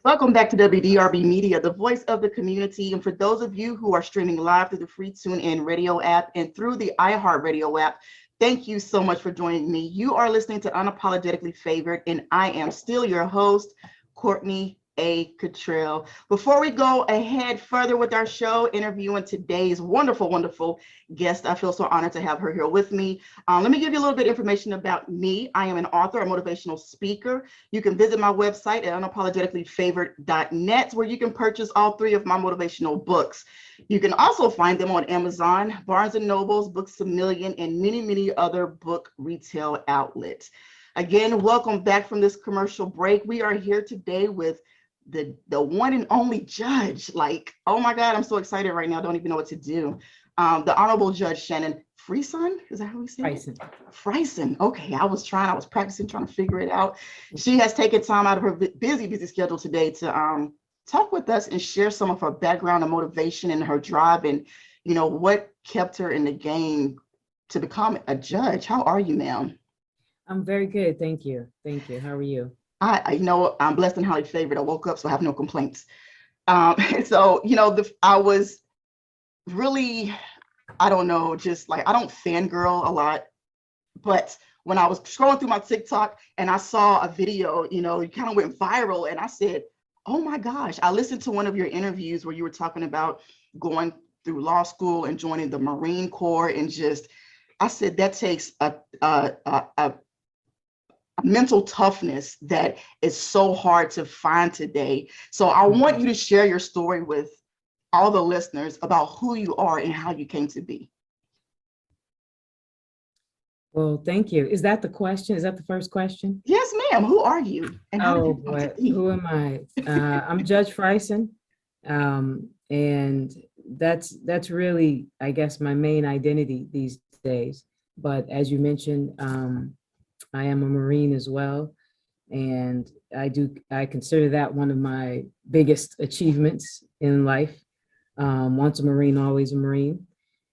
Welcome back to WDRB Media, the voice of the community. And for those of you who are streaming live through the free TuneIn radio app and through the iHeartRadio app, thank you so much for joining me. You are listening to Unapologetically Favored, and I am still your host, Courtney A. Cottrell. Before we go ahead further with our show, interviewing today's wonderful guest, I feel so honored to have her here with me. Let me give you a little bit of information about me. I am an author, a motivational speaker. You can visit my website at unapologeticallyfavored.net, where you can purchase all three of my motivational books. You can also find them on Amazon, Barnes & Noble's, Books A Million, and many other book retail outlets. Again, welcome back from this commercial break. We are here today with the one and only judge. Like, oh my God, I'm so excited right now. I don't even know what to do. The Honorable Judge Shannon Frison, is that how we say Frison. it? Frison. Okay, I was practicing, trying to figure it out. She has taken time out of her busy schedule today to talk with us and share some of her background and motivation and her drive and, what kept her in the game to become a judge. How are you, ma'am? I'm very good. Thank you. How are you? I'm blessed and highly favored. I woke up, so I have no complaints. I was really, I don't know, just like, I don't fangirl a lot, but when I was scrolling through my TikTok and I saw a video, it kind of went viral, and I said, oh my gosh, I listened to one of your interviews where you were talking about going through law school and joining the Marine Corps, and I said, that takes a mental toughness that is so hard to find today. So I want you to share your story with all the listeners about who you are and how you came to be. Well, thank you. Is that the question? Is that the first question? Yes, ma'am. Who are you? And how did you come to be? Who am I? I'm Judge Frison. And that's really, I guess, my main identity these days. But as you mentioned, I am a Marine as well. And I consider that one of my biggest achievements in life. Once a Marine, always a Marine.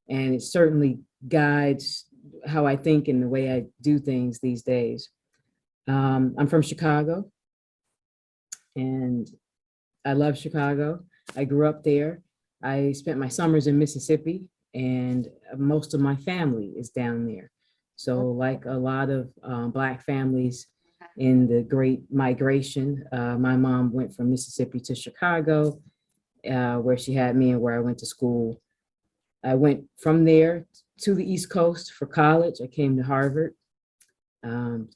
And it certainly guides how I think and the way I do things these days. I'm from Chicago, and I love Chicago. I grew up there. I spent my summers in Mississippi, and most of my family is down there. So like a lot of Black families in the Great Migration, my mom went from Mississippi to Chicago, where she had me and where I went to school. I went from there to the East Coast for college. I came to Harvard.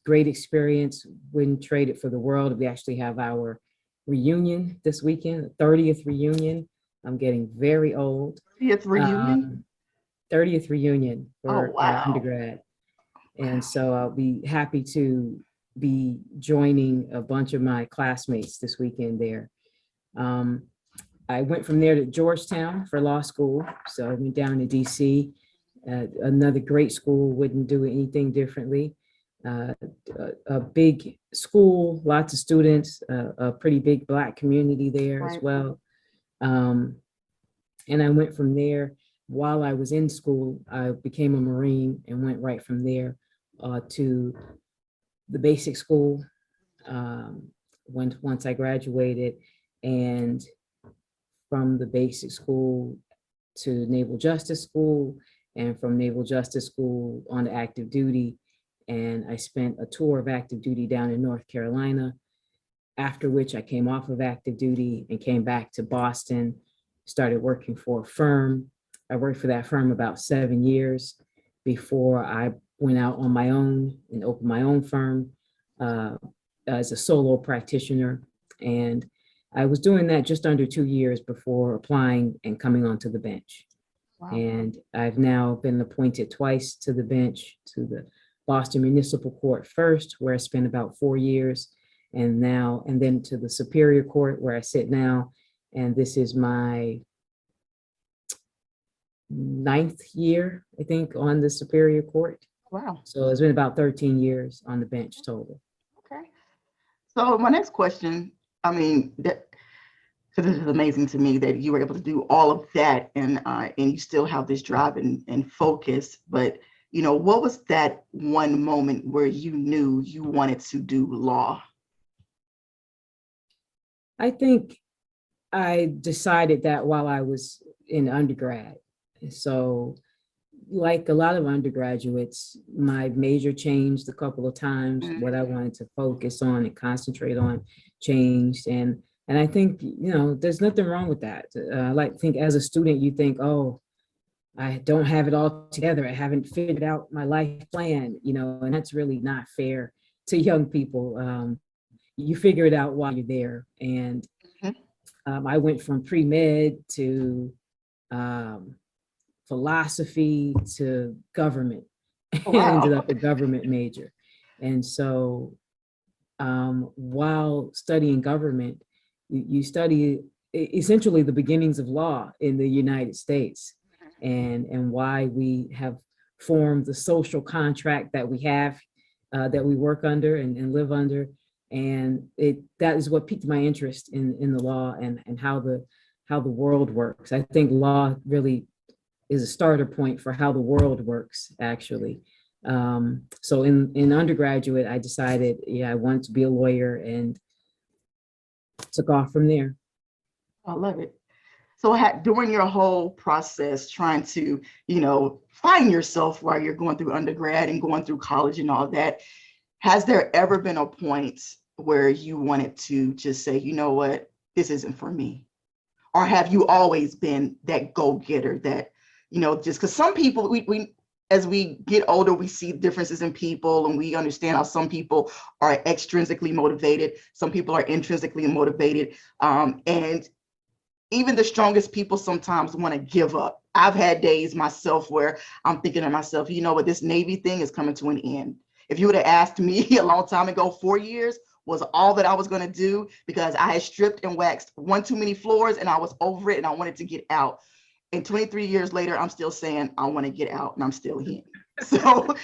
Great experience, wouldn't trade it for the world. We actually have our reunion this weekend, 30th reunion. I'm getting very old. 30th reunion? 30th reunion for undergrad. And so I'll be happy to be joining a bunch of my classmates this weekend there. I went from there to Georgetown for law school. So I went down to DC, another great school, wouldn't do anything differently. A big school, lots of students, a pretty big Black community there as well. And I went from there. While I was in school, I became a Marine and went right from there to the basic school once I graduated, and from the basic school to Naval Justice School, and from Naval Justice School on to active duty. And I spent a tour of active duty down in North Carolina, after which I came off of active duty and came back to Boston, started working for a firm. I worked for that firm about 7 years before I went out on my own and opened my own firm as a solo practitioner. And I was doing that just under 2 years before applying and coming onto the bench. Wow. And I've now been appointed twice to the bench, to the Boston Municipal Court first, where I spent about 4 years, and then to the Superior Court, where I sit now. And this is my 9th year, I think, on the Superior Court. Wow. So it's been about 13 years on the bench total. Okay. So my next question, because this is amazing to me that you were able to do all of that, and you still have this drive and focus. But what was that one moment where you knew you wanted to do law? I think I decided that while I was in undergrad. So, like a lot of undergraduates, my major changed a couple of times. What I wanted to focus on and concentrate on changed, and I think there's nothing wrong with that. Like think as a student, you think, oh, I don't have it all together. I haven't figured out my life plan, and that's really not fair to young people. You figure it out while you're there, and I went from pre-med to um, philosophy to government and ended Wow. up a government major. And so while studying government, you study essentially the beginnings of law in the United States and why we have formed the social contract that we have, that we work under and live under. And that is what piqued my interest in the law and how the world works. I think law really is a starter point for how the world works, actually. So in undergraduate, I decided, I wanted to be a lawyer and took off from there. I love it. So during your whole process, trying to, find yourself while you're going through undergrad and going through college and all that, has there ever been a point where you wanted to just say, you know what, this isn't for me? Or have you always been that go-getter that, just because some people, we as we get older, we see differences in people and we understand how some people are extrinsically motivated, some people are intrinsically motivated. And even the strongest people sometimes want to give up. I've had days myself where I'm thinking to myself, you know what, this Navy thing is coming to an end. If you would have asked me a long time ago, 4 years was all that I was going to do because I had stripped and waxed one too many floors and I was over it and I wanted to get out. And 23 years later, I'm still saying I want to get out and I'm still in. So,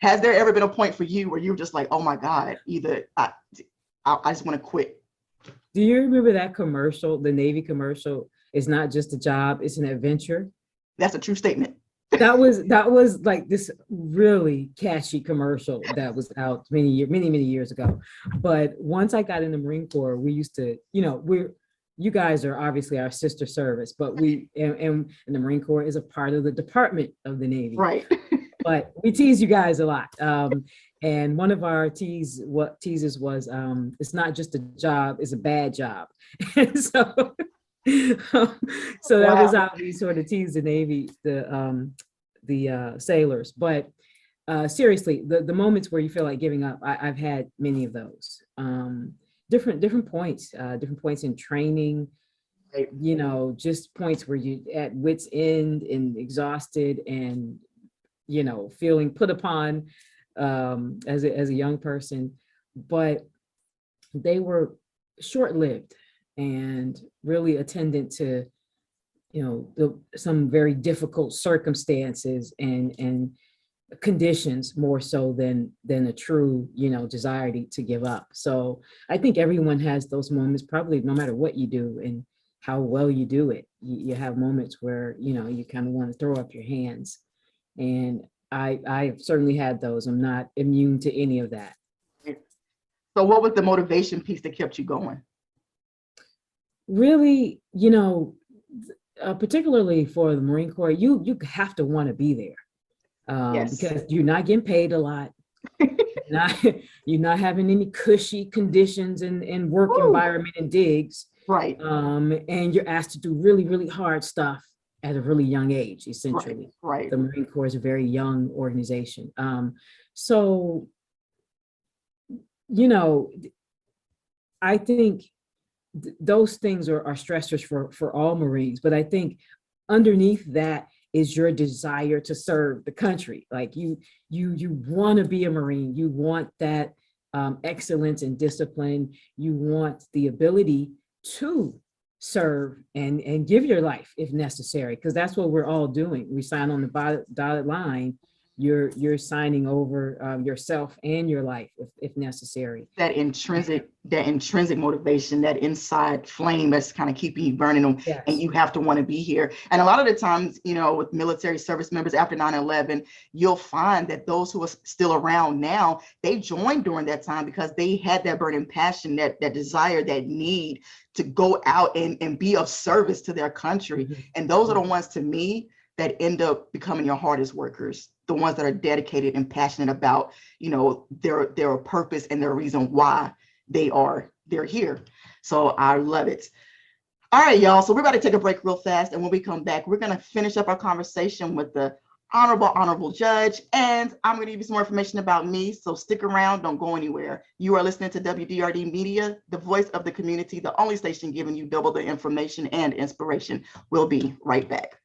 has there ever been a point for you where you were just like, oh my God, either I just want to quit? Do you remember that commercial, the Navy commercial? It's not just a job, it's an adventure. That's a true statement. That was like this really catchy commercial that was out many years ago. But once I got in the Marine Corps, we used to, you guys are obviously our sister service, but and the Marine Corps is a part of the Department of the Navy. Right. But we tease you guys a lot. And one of our teases was, it's not just a job, it's a bad job. And so that was how we sort of teased the Navy, the sailors. But seriously, the moments where you feel like giving up, I've had many of those. Different points in training, just points where you at wit's end and exhausted and feeling put upon as a young person, but they were short-lived and really attendant to some very difficult circumstances and conditions more so than a true desire to give up. So I think everyone has those moments, probably no matter what you do and how well you do it. You have moments where you kind of want to throw up your hands, and I've certainly had those. I'm not immune to any of that. So what was the motivation piece that kept you going? Really, particularly for the Marine Corps, you have to want to be there. Yes. Because you're not getting paid a lot. You're not having any cushy conditions and work environment and digs. Right. And you're asked to do really, really hard stuff at a really young age, essentially. Right. The Marine Corps is a very young organization. So, I think those things are stressors for all Marines, but I think underneath that is your desire to serve the country. Like you want to be a Marine, you want that excellence and discipline, you want the ability to serve and give your life if necessary, because that's what we're all doing. We sign on the dotted line you're signing over yourself and your life if necessary. That intrinsic motivation, that inside flame that's kind of keeping you burning them, Yes. and you have to want to be here. And a lot of the times, with military service members after 9/11, you'll find that those who are still around now, they joined during that time because they had that burning passion, that desire, that need to go out and be of service to their country. Mm-hmm. And those are the ones, to me, that end up becoming your hardest workers, the ones that are dedicated and passionate about, their purpose and their reason why they're here. So I love it. All right, y'all. So we're about to take a break real fast. And when we come back, we're going to finish up our conversation with the Honorable Judge. And I'm going to give you some more information about me. So stick around. Don't go anywhere. You are listening to WDRD Media, the voice of the community, the only station giving you double the information and inspiration. We'll be right back.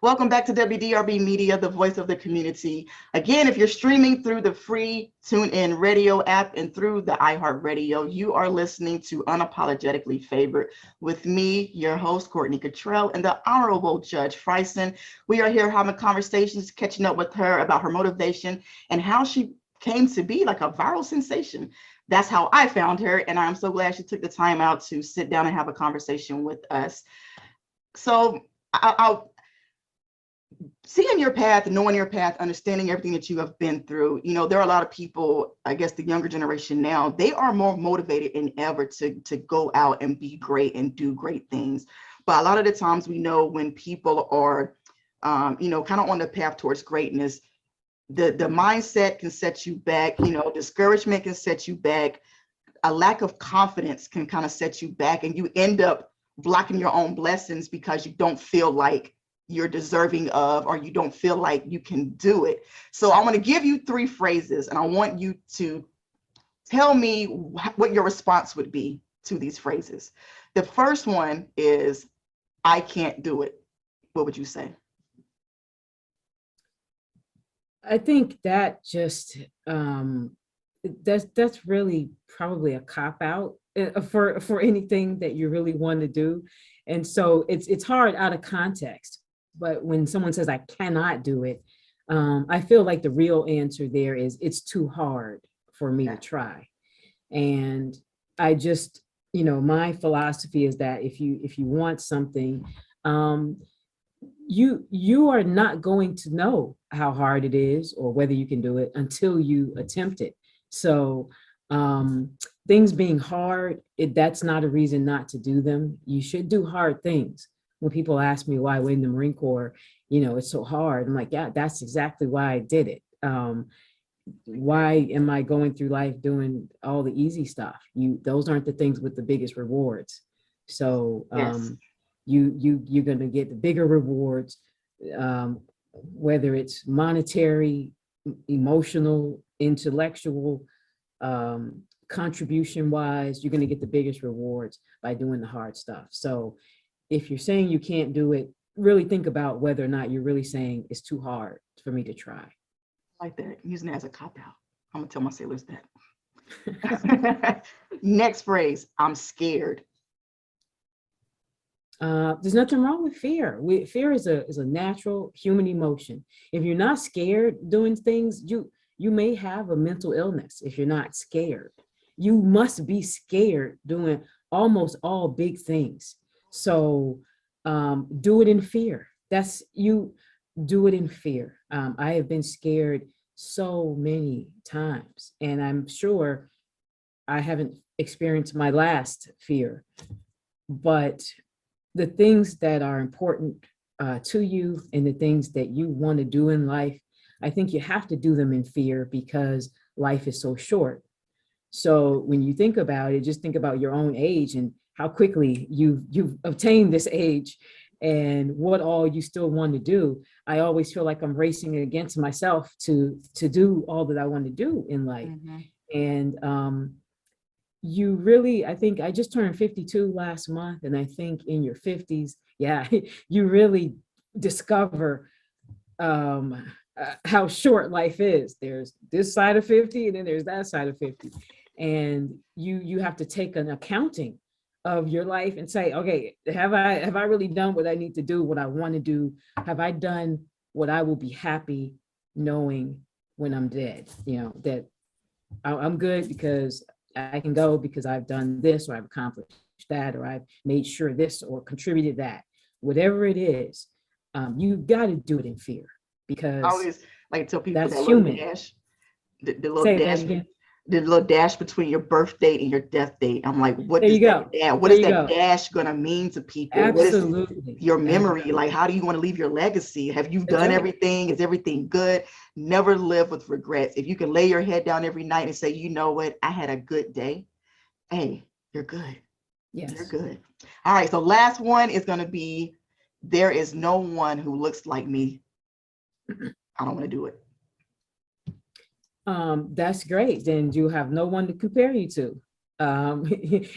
Welcome back to WDRB Media, the voice of the community. Again, if you're streaming through the free TuneIn radio app and through the iHeartRadio, you are listening to Unapologetically Favored with me, your host, Courtney Cottrell, and the Honorable Judge Frison. We are here having conversations, catching up with her about her motivation and how she came to be like a viral sensation. That's how I found her, and I'm so glad she took the time out to sit down and have a conversation with us. So I'll seeing your path, knowing your path, understanding everything that you have been through, there are a lot of people, I guess the younger generation now, they are more motivated than ever to go out and be great and do great things. But a lot of the times we know when people are, kind of on the path towards greatness, the mindset can set you back, discouragement can set you back, a lack of confidence can kind of set you back, and you end up blocking your own blessings because you don't feel like you're deserving of, or you don't feel like you can do it. So I want to give you 3 phrases, and I want you to tell me what your response would be to these phrases. The first one is, I can't do it. What would you say? I think that just that's really probably a cop out for anything that you really want to do. And so it's hard out of context. But when someone says I cannot do it, I feel like the real answer there is it's too hard for me to try. And I just, my philosophy is that if you want something, you are not going to know how hard it is or whether you can do it until you attempt it. So things being hard, that's not a reason not to do them. You should do hard things. When people ask me why I went in the Marine Corps, it's so hard. I'm like, yeah, that's exactly why I did it. Why am I going through life doing all the easy stuff? Those aren't the things with the biggest rewards. So Yes. you're going to get the bigger rewards, whether it's monetary, emotional, intellectual, contribution wise, you're going to get the biggest rewards by doing the hard stuff. So if you're saying you can't do it, really think about whether or not you're really saying it's too hard for me to try. I like that, using it as a cop out. I'm gonna tell my sailors that. Next phrase, I'm scared. There's nothing wrong with fear. Fear is a natural human emotion. If you're not scared doing things, you may have a mental illness if you're not scared. You must be scared doing almost all big things. So do it in fear. Do it in fear. I have been scared so many times, and I'm sure I haven't experienced my last fear. But the things that are important to you and the things that you want to do in life, I think you have to do them in fear because life is so short. So when you think about it, just think about your own age and how quickly you've obtained this age and what all you still want to do. I always feel like I'm racing against myself to do all that I want to do in life. Mm-hmm. And you really, I think I just turned 52 last month, and I think in your 50s, yeah, you really discover how short life is. There's this side of 50, and then there's that side of 50. And you have to take an accounting of your life and say, okay, have I really done what I need to do, what I want to do? Have I done what I will be happy knowing when I'm dead? That I'm good because I can go because I've done this, or I've accomplished that, or I've made sure this or contributed that. Whatever it is, you've got to do it in fear, I because always like tell people that's that little human. dash, the little Say that dash, again. the little dash between your birth date and your death date. I'm like, what There does you go. what There is you that go. dash gonna mean to people? What is Absolutely. your memory? Absolutely. Like, how do you want to leave your legacy? Have you That's done right. everything? Is everything good? Never live with regrets. If you can lay your head down every night and say, you know what, I had a good day. Hey, you're good. You're Yes. good. All right. So last one is gonna be, there is no one who looks like me. I don't want to do it. That's great. Then you have no one to compare you to. Um,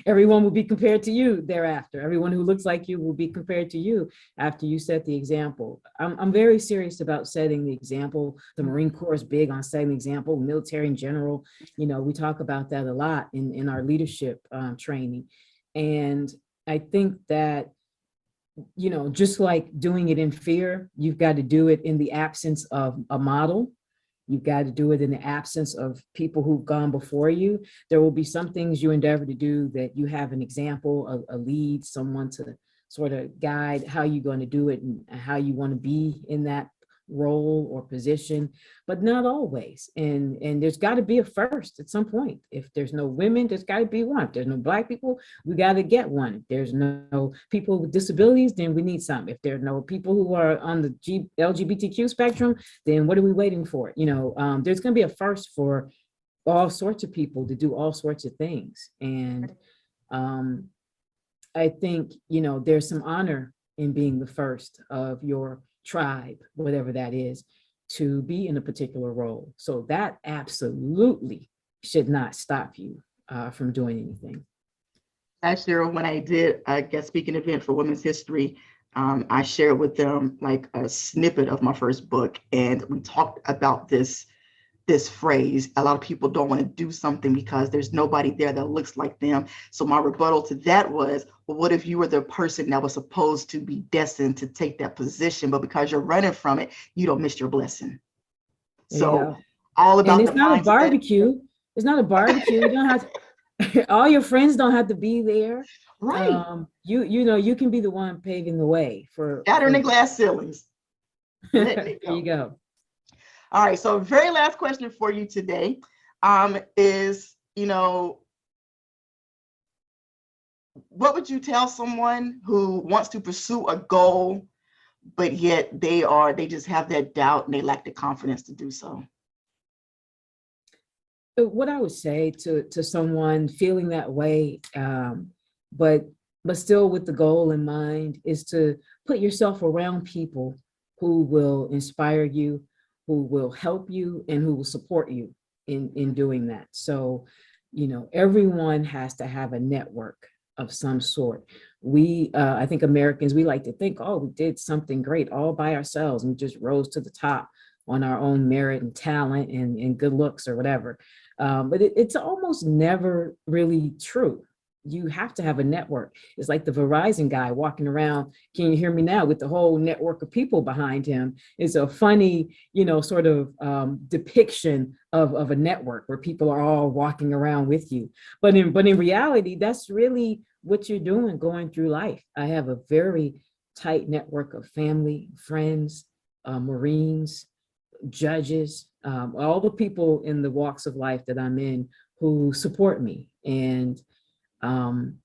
Everyone will be compared to you thereafter. Everyone who looks like you will be compared to you after you set the example. I'm very serious about setting the example. The Marine Corps is big on setting the example, military in general. We talk about that a lot in our leadership training. And I think that, just like doing it in fear, you've got to do it in the absence of a model. You've got to do it in the absence of people who've gone before you. There will be some things you endeavor to do that you have an example, a lead, someone to sort of guide how you're going to do it and how you want to be in that role or position, but not always. And there's got to be a first at some point. If there's no women, there's got to be one. If there's no Black people, we got to get one. If there's no people with disabilities, then we need some. If there are no people who are on the LGBTQ spectrum, then what are we waiting for? There's going to be a first for all sorts of people to do all sorts of things. And I think, there's some honor in being the first of your tribe, whatever that is, to be in a particular role. So that absolutely should not stop you from doing anything. Last year, when I did a guest speaking event for Women's History, I shared with them like a snippet of my first book, and we talked about this phrase. A lot of people don't want to do something because there's nobody there that looks like them. So my rebuttal to that was, well, what if you were the person that was supposed to be destined to take that position, but because you're running from it, you don't miss your blessing. There you So go. all And about the it's not a mindset. barbecue. It's not a barbecue. You don't have to, all your friends don't have to be there. Right. You can be the one paving the way Shattering for the glass ceilings. Letting there it you go. go. All right. So very last question for you today is, what would you tell someone who wants to pursue a goal, but yet they just have that doubt and they lack the confidence to do so? What I would say to someone feeling that way, but still with the goal in mind, is to put yourself around people who will inspire you, who will help you, and who will support you in doing that. So, everyone has to have a network of some sort. I think Americans, we like to think, oh, we did something great all by ourselves and just rose to the top on our own merit and talent and good looks or whatever. But it's almost never really true. You have to have a network. It's like the Verizon guy walking around, can you hear me now, with the whole network of people behind him. It's a funny, sort of depiction of a network where people are all walking around with you. But in reality, that's really what you're doing going through life. I have a very tight network of family, friends, Marines, judges, all the people in the walks of life that I'm in who support me um,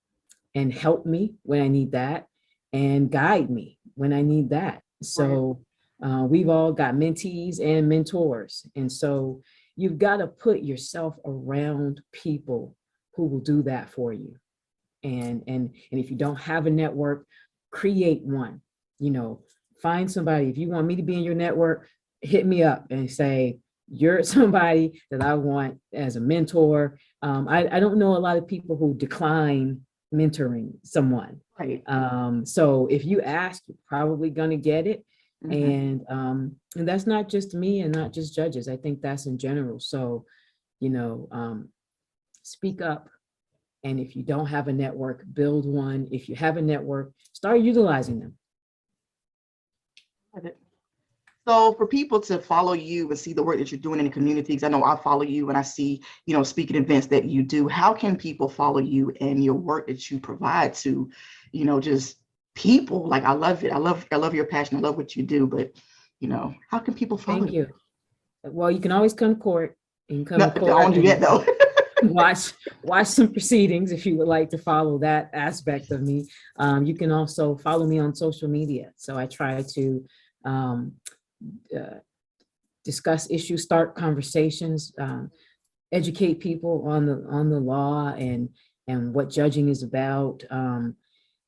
and help me when I need that and guide me when I need that. So we've all got mentees and mentors. And so you've got to put yourself around people who will do that for you. And if you don't have a network, create one. Find somebody. If you want me to be in your network, hit me up and say, you're somebody that I want as a mentor. I don't know a lot of people who decline mentoring someone. Right. So if you ask, you're probably going to get it. And that's not just me and not just judges. I think that's in general. So, speak up. And if you don't have a network, build one. If you have a network, start utilizing them. So for people to follow you and see the work that you're doing in the community, because I know I follow you and I see, speaking events that you do, how can people follow you and your work that you provide to, just people? Like, I love it. I love your passion. I love what you do, but, how can people follow Thank you. Well, you can always come to court. You can come No, to I court. don't do that though. watch some proceedings if you would like to follow that aspect of me. You can also follow me on social media. So I try to discuss issues, start conversations, educate people on the law and what judging is about.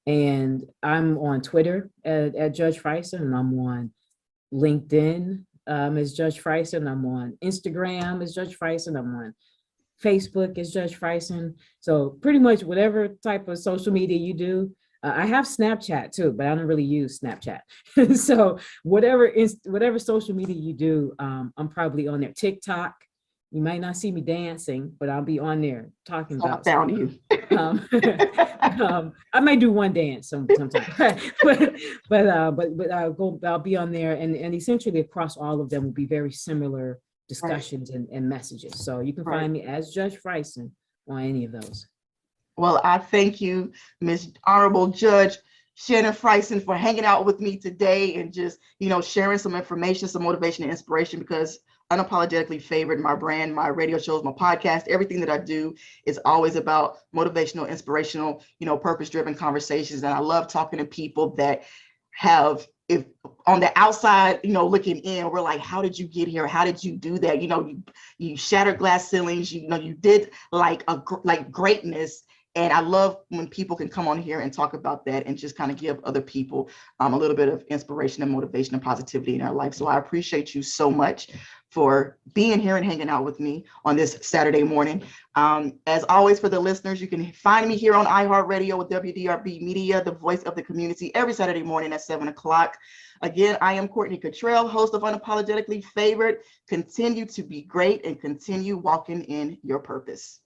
And I'm on Twitter at Judge Frison, and I'm on LinkedIn as Judge Frison. I'm on Instagram as Judge Frison. I'm on Facebook as Judge Frison. So pretty much whatever type of social media you do. I have Snapchat too, but I don't really use Snapchat. So whatever social media you do, I'm probably on there. TikTok, you might not see me dancing, but I'll be on there talking about. I found you. I might do one dance sometime, but I'll be on there, and essentially across all of them will be very similar discussions and messages. So you can find me as Judge Frison on any of those. Well, I thank you, Ms. Honorable Judge Shannon Frison, for hanging out with me today and just, sharing some information, some motivation and inspiration, because Unapologetically Favored, my brand, my radio shows, my podcast, everything that I do is always about motivational, inspirational, purpose-driven conversations. And I love talking to people that have, if on the outside, looking in, we're like, how did you get here? How did you do that? You shattered glass ceilings, you did like greatness. And I love when people can come on here and talk about that and just kind of give other people a little bit of inspiration and motivation and positivity in their life. So I appreciate you so much for being here and hanging out with me on this Saturday morning. As always, for the listeners, you can find me here on iHeartRadio with WDRB Media, the voice of the community, every Saturday morning at 7 o'clock. Again, I am Courtney Cottrell, host of Unapologetically Favored. Continue to be great and continue walking in your purpose.